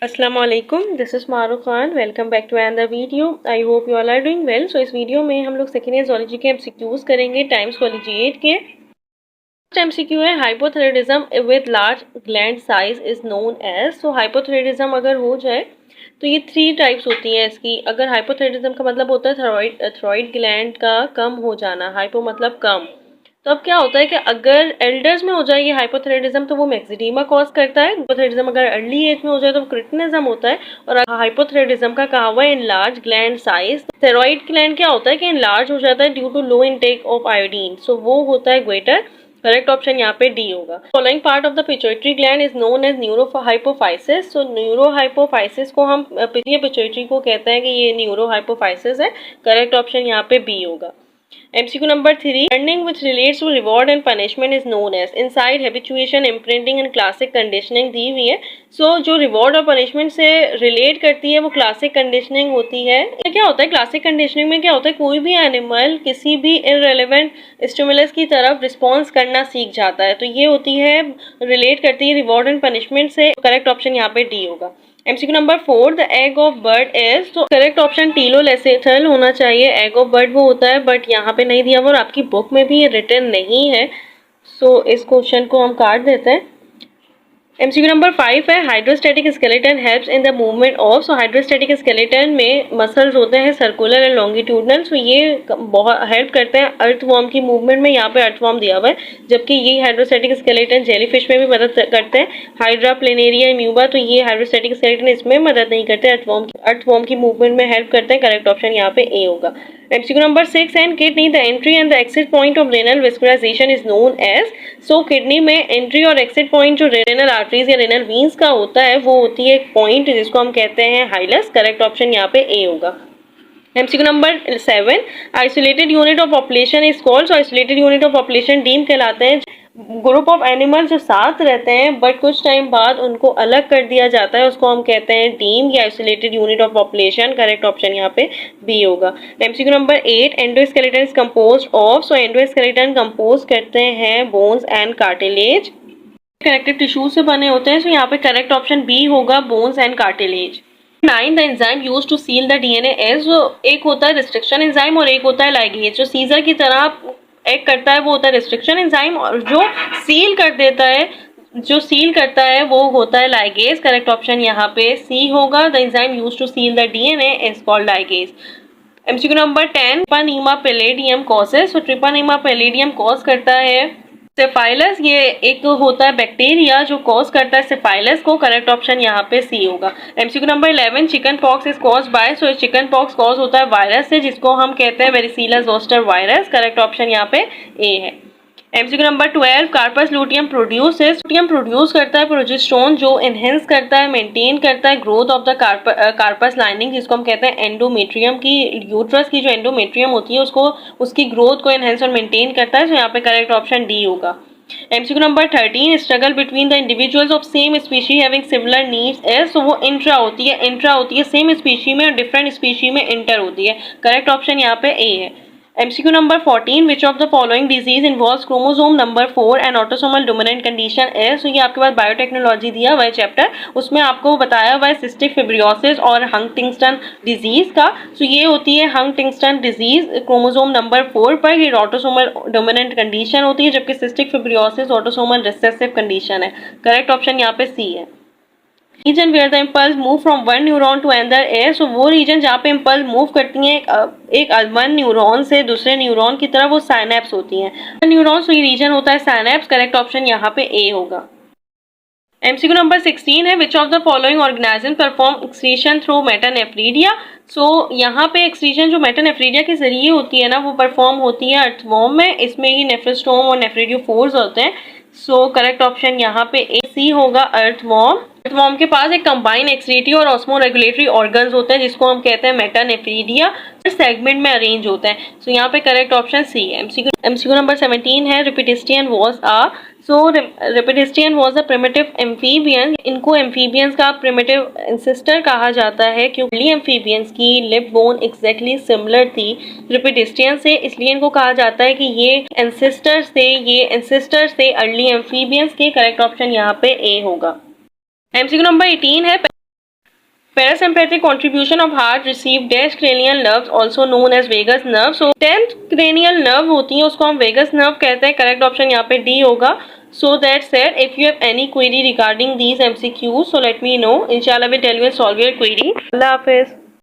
अस्सलाम वालेकुम, this is Maroof Khan. Welcome back to another video. I hope you all are doing well. So इस video में हम लोग सेकेंड ईयर ज़ूलॉजी के एमसीक्यूज़ करेंगे टाइम्स कॉलेजिएट के। फर्स्ट एमसीक्यू है hypothyroidism with large gland size is known as. So hypothyroidism अगर हो जाए तो ये 3 टाइप्स होती हैं इसकी। अगर हाइपोथायरायडिज्म का मतलब होता है थॉइरॉइड ग्लैंड का कम हो जाना, हाइपो मतलब कम। तो अब क्या होता है कि अगर एल्डर्स में हो जाए ये हाइपोथायरायडिज्म तो वो मैक्सिडीमा कॉज करता है। हाइपोथायरायडिज्म अगर अर्ली एज में हो जाए तो क्रिटिनिज्म होता है। और हाइपोथायरायडिज्म का कहा हुआ है enlarge gland size. Thyroid gland क्या होता है कि इन लार्ज हो जाता है due to low intake of iodine. So वो होता है ग्वेटर। करेक्ट ऑप्शन यहाँ पे डी होगा। Following part of the pituitary gland is known as neurohypophysis. So neurohypophysis को हम पिट्यूटरी को कहते हैं कि ये न्यूरोहाइपोफाइसिस है। करेक्ट ऑप्शन यहाँ पे बी होगा। MCQ number 3, learning which relates to reward and punishment is known as inside habituation, imprinting and classic conditioning दी हुई है। जो रिवॉर्ड और पनिशमेंट से रिलेट करती है वो क्लासिक कंडीशनिंग होती है। क्या होता है क्लासिक कंडीशनिंग में? क्या होता है कोई भी एनिमल किसी भी इररिलेवेंट स्टिमुलस की तरफ रिस्पॉन्स करना सीख जाता है। तो ये होती है, रिलेट करती है रिवॉर्ड एंड पनिशमेंट से। करेक्ट ऑप्शन यहाँ पे डी होगा। MCQ number 4, the egg of bird is. तो करेक्ट ऑप्शन टीलोलेसेथल होना चाहिए। एग ऑफ बर्ड वो होता है बट यहाँ पे नहीं दिया हुआ और आपकी बुक में भी ये रिटन नहीं है। इस क्वेश्चन को हम काट देते हैं। MCQ नंबर 5 है hydrostatic skeleton helps in the movement of. Hydrostatic skeleton में मसल्स होते हैं सर्कुलर एंड लॉन्गिट्यूडनल। ये बहुत हेल्प करते हैं अर्थवॉर्म की मूवमेंट में। यहाँ पे अर्थवॉर्म दिया हुआ है, जबकि ये हाइड्रोस्टैटिक स्केलेटन जेलीफिश में भी मदद करते हैं। हाइड्रा प्लेनेरिया इम्यूबा, तो ये हाइड्रोस्टैटिक स्केलेटन इसमें मदद नहीं करते, अर्थवॉर्म की मूवमेंट में हेल्प करते हैं। करेक्ट ऑप्शन यहाँ पे ए होगा। MCQ number 6 and kidney, the entry and the exit point of renal vascularisation is known as. Kidney में एंट्री और एक्सिट पॉइंट जो रेनल आर्टरीज या रेनल वीन्स का होता है वो होती है एक पॉइंट जिसको हम कहते हैं हाइलस। करेक्ट ऑप्शन यहाँ पे ए होगा। MCQ number 7, isolated unit of population is called. Isolated unit of population deme कहलाते हैं ग्रुप ऑफ एनिमल्स जो साथ रहते हैं बट कुछ टाइम बाद उनको अलग कर दिया जाता है, उसको हम कहते हैं डीम या isolated unit of population. Correct option यहाँ पे बी होगा। MCQ number 8, endoskeleton is composed of. Endoskeleton compose करते हैं bones and cartilage, connective tissue से बने होते हैं। यहाँ पे करेक्ट ऑप्शन बी होगा, bones and cartilage. 9, the enzyme used to seal the DNA as. एक होता है रिस्ट्रिक्शन एंजाइम और एक होता है लाइगेज। जो सीजर की तरह एक करता है वो होता है रिस्ट्रिक्शन एंजाइम और जो सील करता है वो होता है लाइगेज। करेक्ट ऑप्शन यहाँ पे सी होगा। The enzyme used to seal the DNA is called ligase. MCQ number 10, Treponema pallidum causes. Treponema pallidum cause करता है सेफाइलस। ये एक होता है बैक्टीरिया जो कॉज करता है सेफाइलस को। करेक्ट ऑप्शन यहाँ पे सी होगा। MCQ number 11, chicken pox is cause by. Chicken pox cause होता है वायरस से जिसको हम कहते हैं varicella zoster virus. Correct option यहाँ पे ए है। MCQ number 12, corpus luteum produce करता है प्रोजेस्टेरोन जो एनहेंस करता है, मेंटेन करता है growth of the corpus lining जिसको हम कहते हैं एंडोमेट्रियम की। यूट्रस की जो एंडोमेट्रियम होती है उसको, उसकी ग्रोथ को एनहेंस और मेंटेन करता है। यहाँ पे करेक्ट ऑप्शन डी होगा। MCQ number 13, struggle between the individuals of same species having similar needs as. वो इंट्रा होती है सेम स्पीशी में और डिफरेंट स्पीशी में इंटर होती है। करेक्ट ऑप्शन यहाँ पे ए है। MCQ number 14, which of the following disease involves chromosome number 4 and autosomal dominant condition है। ये आपके पास बायोटेक्नोलॉजी दिया हुआ है चैप्टर, उसमें आपको बताया हुआ है सिस्टिक फिब्रियोसिस और हंटिंगटन डिजीज का। ये होती है हंटिंगटन डिजीज क्रोमोसोम नंबर 4 पर, ये ऑटोसोमल डोमिनेंट कंडीशन होती है, जबकि cystic fibrosis autosomal recessive condition है। करेक्ट ऑप्शन यहाँ पे सी है। Region where the impulse move from one neuron to another है। वो रीजन जहाँ पे इम्पल्स मूव करती हैं एक वन न्यूरॉन से दूसरे न्यूरॉन की तरफ, वो साइनेप्स होती हैं। न्यूरॉन ये रीजन होता है साइनेप्स। करेक्ट ऑप्शन यहाँ पे ए होगा। MCQ नंबर 16 है, which of the following organism perform excretion through metanephridia. यहाँ पे एक्सक्रीशन जो मेटानेफ्रीडिया के जरिए होती है ना वो परफॉर्म होती है अर्थवॉर्म में। इसमें ही नेफ्रोस्टोम और नेफ्रिडियोफोर्स होते हैं। करेक्ट ऑप्शन यहाँ पे ए सी होगा, अर्थवॉर्म। अर्थवॉर्म के पास एक कंबाइन एक्सक्रीटरी और ऑस्मो रेगुलेटरी ऑर्गन्स होते हैं जिसको हम कहते हैं मेटानेफ्रीडिया, सेगमेंट में अरेंज होते हैं। यहाँ पे करेक्ट ऑप्शन सी है। MCQ नंबर 17 है, रिपिटिस्टियन वॉज रिपिटिस्टियन वॉज अ प्रिमिटिव एम्फीबियन। इनको एम्फीबियंस का प्रिमिटिव एंसेस्टर कहा जाता है क्योंकि एम्फीबियंस की लिप बोन एग्जैक्टली सिमिलर थी रिपिटिस्टियन से, इसलिए इनको कहा जाता है कि ये एंसेस्टर्स थे अर्ली एम्फीबियंस के। करेक्ट ऑप्शन यहाँ पे ए होगा। MCQ नंबर 18 है, Parasympathetic contribution of heart receive dash cranial nerves also known as vagus nerve. So 10th cranial nerve होती है उसको हम vagus nerve कहते हैं. करेक्ट ऑप्शन यहाँ पे डी होगा. So that said, if you have any query regarding these MCQs, so let me know. Inshallah, we'll tell you and solve your query. Allah Hafiz.